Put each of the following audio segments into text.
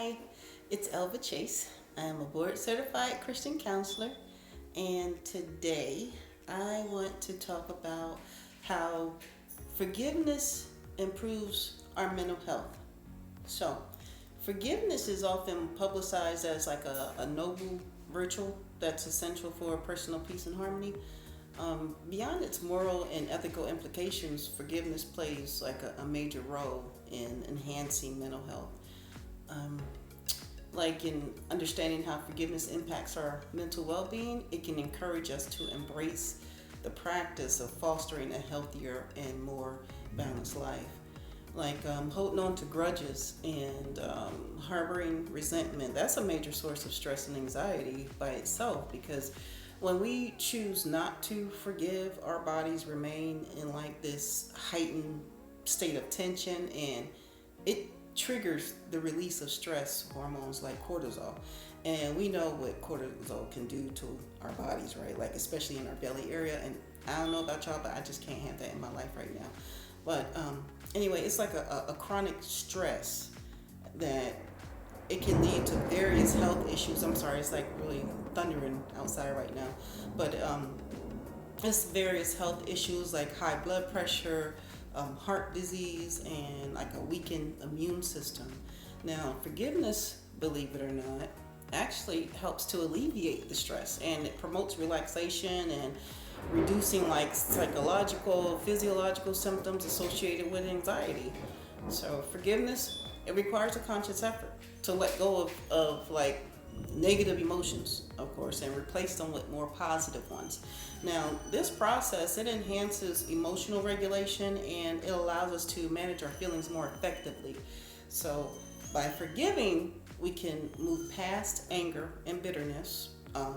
Hi, it's Elva Chase. I am a board certified Christian counselor, and today I want to talk about how forgiveness improves our mental health. So, forgiveness is often publicized as like a noble virtue that's essential for personal peace and harmony. Beyond its moral and ethical implications, forgiveness plays like a major role in enhancing mental health. Um, like in understanding how forgiveness impacts our mental well-being, it can encourage us to embrace the practice of fostering a healthier and more balanced life. Holding on to grudges and harboring resentment, that's a major source of stress and anxiety by itself, because when we choose not to forgive, our bodies remain in like this heightened state of tension, and it triggers the release of stress hormones like cortisol. And we know what cortisol can do to our bodies, right? Like, especially in our belly area. And I don't know about y'all, but I just can't have that in my life right now. But anyway, it's like a chronic stress that it can lead to various health issues. I'm sorry, it's like really thundering outside right now. But it's various health issues like high blood pressure, heart disease, and like a weakened immune system. Now, forgiveness, believe it or not, actually helps to alleviate the stress, and it promotes relaxation and reducing like psychological, physiological symptoms associated with anxiety. So, forgiveness, it requires a conscious effort to let go of like negative emotions, of course, and replace them with more positive ones. Now, this process, it enhances emotional regulation, and it allows us to manage our feelings more effectively. So by forgiving, we can move past anger and bitterness,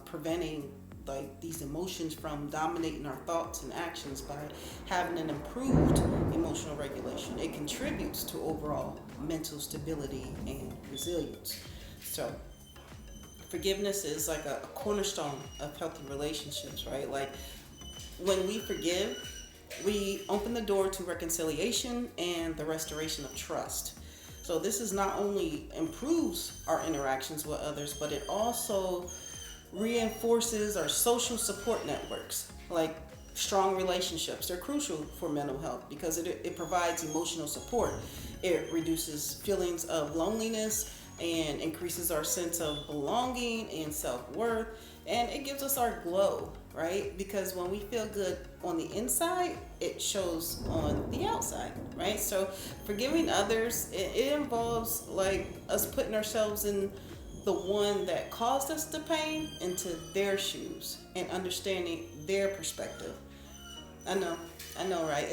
preventing like these emotions from dominating our thoughts and actions. By having an improved emotional regulation, it contributes to overall mental stability and resilience. So forgiveness is like a cornerstone of healthy relationships, right? Like, when we forgive, we open the door to reconciliation and the restoration of trust. So this is not only improves our interactions with others, but it also reinforces our social support networks. Like, strong relationships, they're crucial for mental health because it provides emotional support. It reduces feelings of loneliness and increases our sense of belonging and self-worth, and it gives us our glow, right? Because when we feel good on the inside, it shows on the outside, right? So forgiving others, it involves like us putting ourselves in the one that caused us the pain into their shoes and understanding their perspective. I know, I know, right?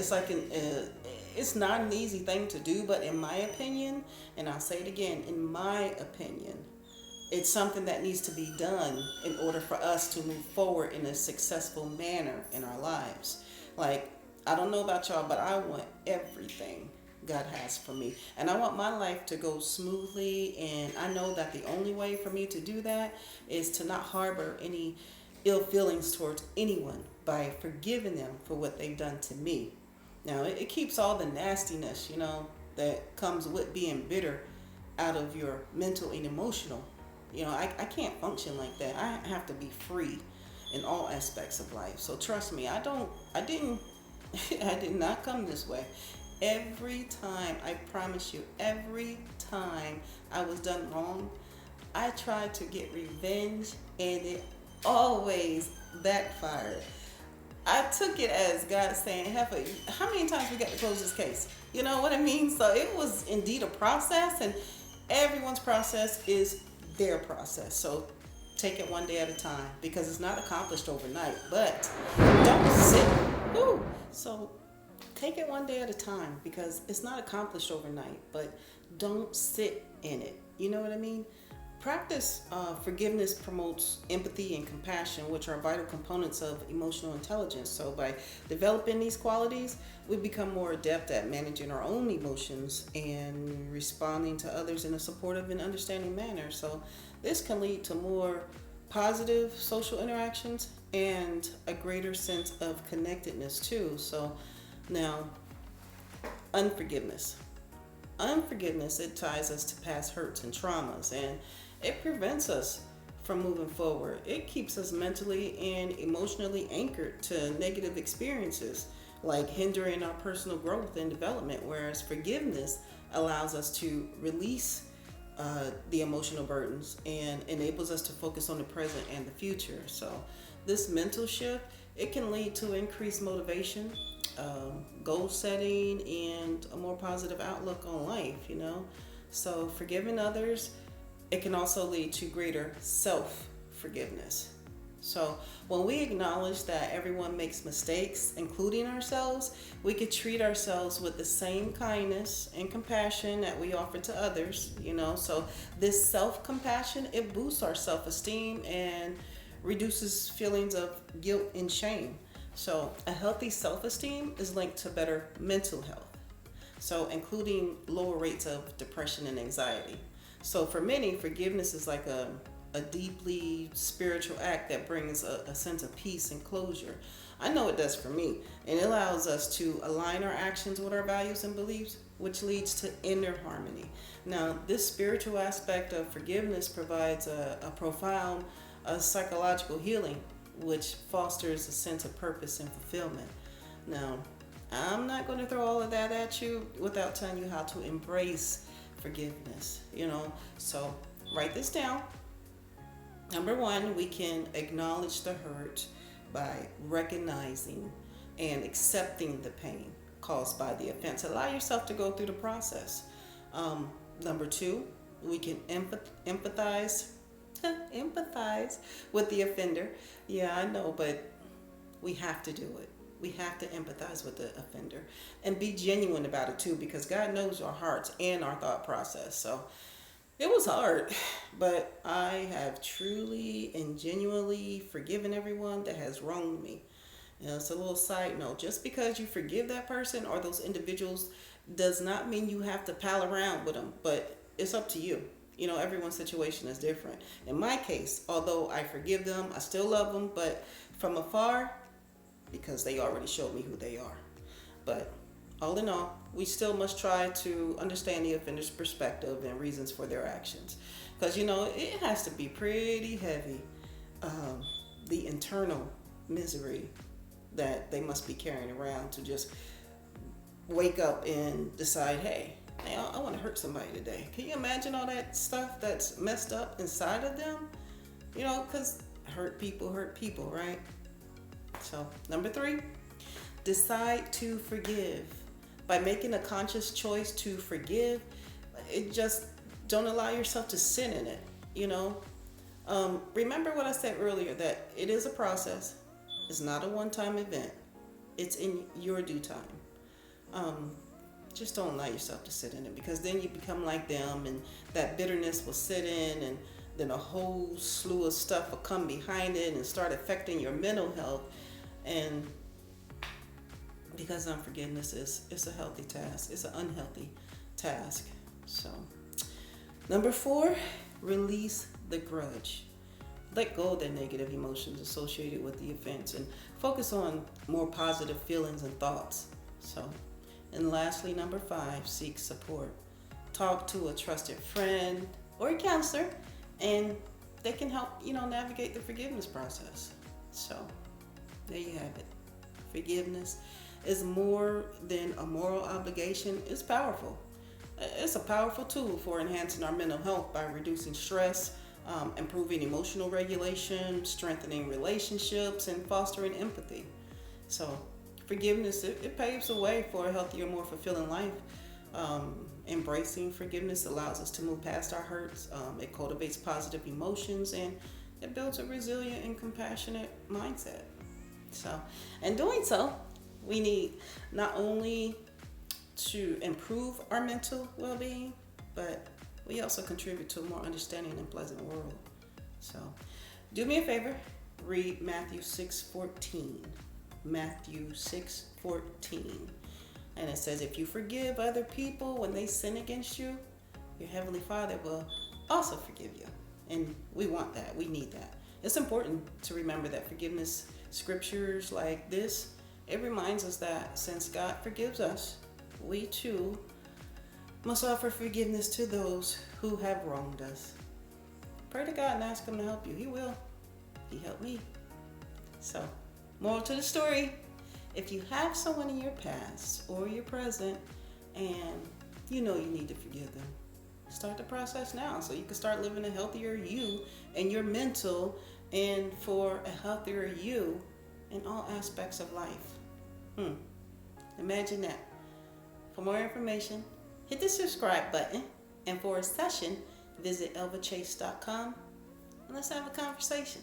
It's not an easy thing to do, but in my opinion, and I'll say it again, in my opinion, it's something that needs to be done in order for us to move forward in a successful manner in our lives. Like, I don't know about y'all, but I want everything God has for me. And I want my life to go smoothly, and I know that the only way for me to do that is to not harbor any ill feelings towards anyone by forgiving them for what they've done to me. Now, it keeps all the nastiness, that comes with being bitter out of your mental and emotional. I can't function like that. I have to be free in all aspects of life. So trust me, I didn't, I did not come this way. Every time, I promise you, every time I was done wrong, I tried to get revenge, and it always backfired. I took it as God saying, Heifer, how many times we got to close this case? You know what I mean? So it was indeed a process, and everyone's process is their process. So take it one day at a time, because it's not accomplished overnight. But don't sit. Ooh, so take it one day at a time, because it's not accomplished overnight. But don't sit in it. You know what I mean? Practice forgiveness promotes empathy and compassion, which are vital components of emotional intelligence. So by developing these qualities, we become more adept at managing our own emotions and responding to others in a supportive and understanding manner. So this can lead to more positive social interactions and a greater sense of connectedness too. So now, unforgiveness. unforgiveness, it ties us to past hurts and traumas, and it prevents us from moving forward. It keeps us mentally and emotionally anchored to negative experiences, like hindering our personal growth and development, whereas forgiveness allows us to release the emotional burdens and enables us to focus on the present and the future. So this mental shift, it can lead to increased motivation, goal setting, and a more positive outlook on life. So forgiving others, it can also lead to greater self forgiveness. So when we acknowledge that everyone makes mistakes, including ourselves, we could treat ourselves with the same kindness and compassion that we offer to others. So this self-compassion, it boosts our self-esteem and reduces feelings of guilt and shame. So a healthy self-esteem is linked to better mental health, so including lower rates of depression and anxiety. So for many, forgiveness is like a deeply spiritual act that brings a sense of peace and closure. I know it does for me, and it allows us to align our actions with our values and beliefs, which leads to inner harmony. Now, this spiritual aspect of forgiveness provides a profound psychological healing, which fosters a sense of purpose and fulfillment. Now, I'm not going to throw all of that at you without telling you how to embrace forgiveness. So write this down. Number one, we can acknowledge the hurt by recognizing and accepting the pain caused by the offense. Allow yourself to go through the process. Number two, we can empathize with the offender. Yeah, I know, but we have to do it. We have to empathize with the offender and be genuine about it too, because God knows our hearts and our thought process. So it was hard, but I have truly and genuinely forgiven everyone that has wronged me. It's a little side note. Just because you forgive that person or those individuals does not mean you have to pal around with them, but it's up to you. Everyone's situation is different. In my case, although I forgive them, I still love them, but from afar, because they already showed me who they are. But all in all, we still must try to understand the offender's perspective and reasons for their actions. Because, it has to be pretty heavy, the internal misery that they must be carrying around to just wake up and decide, hey, I want to hurt somebody today. Can you imagine all that stuff that's messed up inside of them? Because hurt people, right? So, number three, decide to forgive. By making a conscious choice to forgive, it just don't allow yourself to sin in it. Remember what I said earlier, that it is a process. It's not a one-time event. It's in your due time. Just don't allow yourself to sit in it, because then you become like them, and that bitterness will sit in, and then a whole slew of stuff will come behind it and start affecting your mental health. And because unforgiveness is a healthy task, it's an unhealthy task. So, number four, release the grudge. Let go of the negative emotions associated with the offense and focus on more positive feelings and thoughts. So, and lastly, number five, seek support. Talk to a trusted friend or a counselor, and they can help, navigate the forgiveness process. So, there you have it. Forgiveness is more than a moral obligation. It's powerful. It's a powerful tool for enhancing our mental health by reducing stress, improving emotional regulation, strengthening relationships, and fostering empathy. So forgiveness, it paves the way for a healthier, more fulfilling life. Embracing forgiveness allows us to move past our hurts. It cultivates positive emotions, and it builds a resilient and compassionate mindset. So, in doing so, we need not only to improve our mental well-being, but we also contribute to a more understanding and pleasant world. So, do me a favor, read Matthew 6:14. Matthew 6:14. And it says, if you forgive other people when they sin against you, your Heavenly Father will also forgive you. And we want that. We need that. It's important to remember that forgiveness scriptures like this, it reminds us that since God forgives us, we too Must offer forgiveness to those who have wronged us. Pray to God and ask Him to help you. He will. He helped me. So, moral to the story, if you have someone in your past or your present and you know you need to forgive them, start the process now so you can start living a healthier you and your mental and for a healthier you in all aspects of life. Imagine that. For more information, hit the subscribe button, and for a session, visit elvachase.com and let's have a conversation.